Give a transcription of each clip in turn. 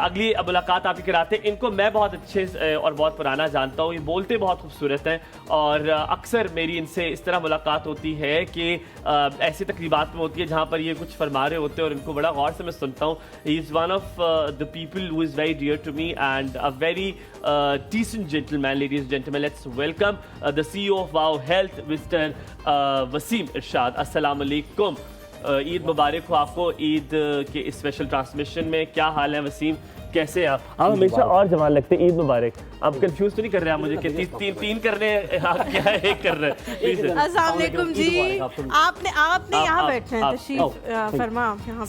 अगली मुलाकात आपकी कराते हैं। इनको मैं बहुत अच्छे और बहुत पुराना जानता हूँ, ये बोलते बहुत खूबसूरत हैं और अक्सर मेरी इनसे इस तरह मुलाकात होती है कि ऐसी तकरीबात में होती है जहाँ पर ये कुछ फरमा रहे होते हैं और इनको बड़ा गौर से मैं सुनता हूँ। He is one of the people who is very dear to me and a very decent gentleman. Ladies and gentlemen, let's welcome the CEO of Wow Health, Mr. Wasim Irshad. अस्सलाम वालेकुम। ईद मुबारक हो आपको। ईद के इस स्पेशल ट्रांसमिशन में क्या हाल है वसीम, कैसे आप हमेशा और जवान लगते हैं। ईद मुबारक। आप कंफ्यूज तो नहीं कर रहे हैं मुझे कि तीन करने क्या है, एक कर रहे हैं। अस्सलाम वालेकुम जी। आपने यहाँ बैठना है, तशरीफ फरमा यहाँ।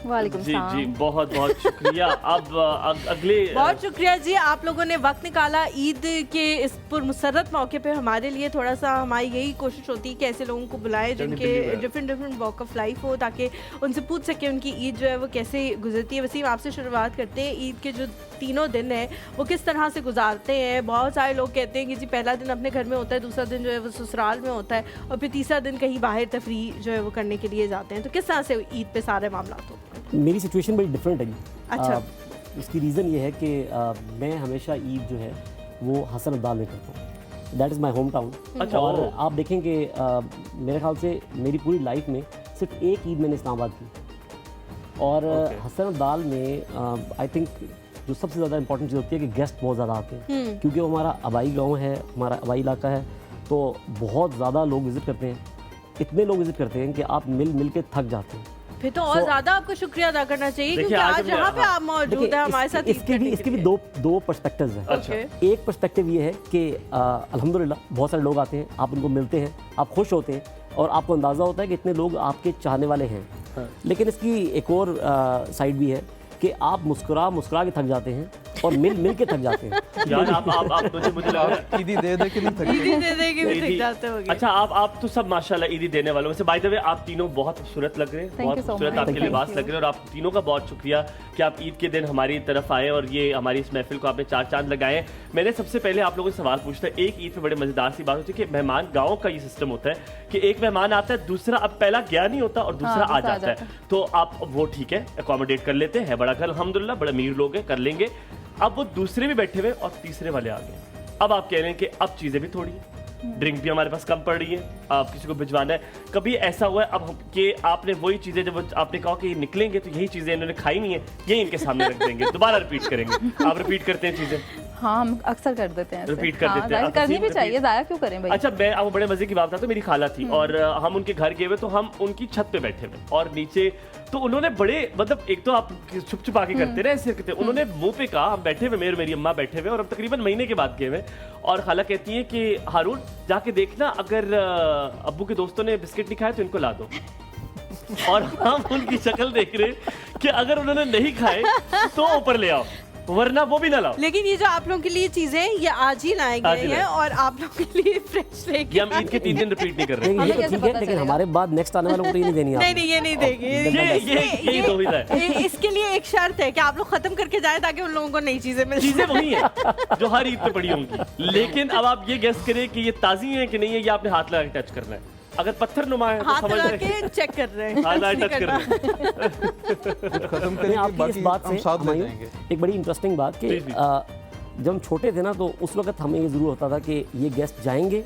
वालेकुम जी जी, बहुत बहुत शुक्रिया। अब अगले बहुत शुक्रिया जी, आप लोगों ने वक्त निकाला ईद के इस पुरमसरत मौके पे हमारे लिए। थोड़ा सा हमारी यही कोशिश होती है कि ऐसे लोगों को बुलाएं जिनके डिफरेंट वॉक ऑफ लाइफ हो, ताकि उनसे पूछ सके उनकी ईद जो है वो कैसे गुजरती है। वसीम, आपसे शुरुआत करते हैं। ईद के जो तीनों दिन है वो किस तरह से गुजारते हैं? बहुत सारे लोग कहते हैं कि जी पहला दिन अपने घर में होता है, दूसरा दिन जो है वो ससुराल में होता है और फिर तीसरा दिन कहीं बाहर तफरीह जो है वो करने के लिए जाते हैं। तो किस तरह से ईद पे सारे मामला होते हैं? मेरी सिचुएशन बड़ी डिफरेंट है। अच्छा। इसकी रीज़न ये है कि मैं हमेशा ईद जो है वो हसन अब्दाल में करता हूँ। That is my home town. अच्छा। और आप देखें कि मेरे ख्याल से मेरी पूरी लाइफ में सिर्फ एक ईद मैंने इस्लामाबाद की और हसन अब्दाल में आई थिंक जो सबसे ज़्यादा इंपॉर्टेंट चीज़ होती है कि गेस्ट बहुत ज़्यादा आते हैं, क्योंकि वो हमारा आबाई गांव है, हमारा आबाई इलाका है, तो बहुत ज़्यादा लोग विज़िट करते हैं। इतने लोग विज़िट करते हैं कि आप मिल के थक जाते हैं। फिर तो और ज़्यादा आपको शुक्रिया अदा करना चाहिए, क्योंकि आज यहाँ पे आप मौजूद हैं हमारे साथ। इसके भी दो पर्सपेक्टिव्स हैं। अच्छा। एक पर्सपेक्टिव ये है कि अल्हम्दुलिल्लाह बहुत सारे लोग आते हैं, आप उनको मिलते हैं, आप खुश होते हैं और आपको अंदाज़ा होता है कि इतने लोग आपके चाहने वाले हैं। लेकिन इसकी एक और साइड भी है कि आप मुस्कुरा के थक जाते हैं और मिल के थक जाते हैं। यार आप मुझे लगा ईदी दे के नहीं थक ईदी दे के भी थक जाते होंगे। अच्छा, आप तो सब माशाल्लाह ईदी देने वालों में से। बाय द वे, आप तीनों बहुत खूबसूरत लग रहे हैं, बहुत खूबसूरत आपके लिबास लग रहे हैं और आप तीनों का बहुत शुक्रिया कि आप ईद के दिन हमारी तरफ आए और ये हमारी इस महफिल को आपने चार चांद लगाए। मैंने सबसे पहले आप लोगों से सवाल पूछता है। एक ईद पे बड़े मजेदार सी बात होती है कि मेहमान, गाँव का ये सिस्टम होता है कि एक मेहमान आता है, दूसरा अब पहला गया नहीं होता और दूसरा आ जाता है, तो आप वो ठीक है अकोमोडेट कर लेते हैं, बड़ा घर अल्हम्दुलिल्लाह, बड़े अमीर लोग हैं, कर लेंगे। अब वो दूसरे भी बैठे हुए और तीसरे वाले आ गए। अब आप कह रहे हैं कि अब चीजें भी थोड़ी हैं, ड्रिंक भी हमारे पास कम पड़ रही है, आप किसी को भिजवाना है। कभी ऐसा हुआ है अब कि आपने वही चीजें, जब आपने कहा कि ये निकलेंगे तो यही चीजें इन्होंने खाई नहीं है, ये इनके सामने रख देंगे, दोबारा रिपीट करेंगे? आप रिपीट करते हैं चीजें? हाँ, हम अक्सर कर देते हैं, रिपीट कर देते हैं। करनी भी चाहिए, ज़ाया क्यों करें भाई। अच्छा, मैं आपको बड़े मजे की बात था, तो मेरी खाला थी और हम उनके घर गए हुए, तो हम उनकी छत पे बैठे हुए और नीचे तो उन्होंने बड़े, मतलब एक तो आप छुप आके करते रहे ऐसे करते, उन्होंने मुंह पे कहा, हम बैठे हुए, मेरी अम्मा बैठे हुए और हम तकरीबन महीने के बाद गए हुए और खाला कहती है कि हारून जाके देखना, अगर अब्बू के दोस्तों ने बिस्किट नहीं खाए तो इनको ला दो। और हम उनकी शक्ल देख रहे कि अगर उन्होंने नहीं खाए तो ऊपर ले आओ, वरना वो भी ना लाओ। लेकिन ये जो आप लोगों के लिए चीजें ये आज ही लाए गए हैं और आप लोगों के लिए फ्रेश लेके हम ईद के 3 दिन रिपीट नहीं कर रहे। ये तो ठीक है, लेकिन हमारे बाद नेक्स्ट आने वालों को तो ये नहीं देनी है। नहीं, ये नहीं देंगे। ये दुविधा है। इसके लिए एक शर्त है कि आप लोग खत्म करके जाएं ताकि उन लोगों को नई चीजें मिल। चीजें वही हैं जो हर ईद पे पड़ी होंगी, लेकिन अब आप ये गेस करें कि ये ताजी है कि नहीं है, ये आपने हाथ लगा के टच करना है। अगर पत्थर नुमा है तो हाथ समझ लगा रहे के चेक कर रहे हैं, हाथ टच कर रहे हैं। खत्म मैं करेंगे, आपकी इस बाकी बात हम से साथ ले हुमायूं, जाएंगे। एक बड़ी इंटरेस्टिंग बात कि जब हम छोटे थे ना, तो उस वक्त हमें ये जरूर होता था कि ये गेस्ट जाएंगे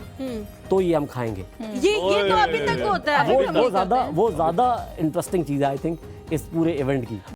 तो ये हम खाएंगे। ये तो अभी तक होता है। वो ज़्यादा इंटरेस्टिंग चीज़ है आई थिंक इस पूरे इवेंट की।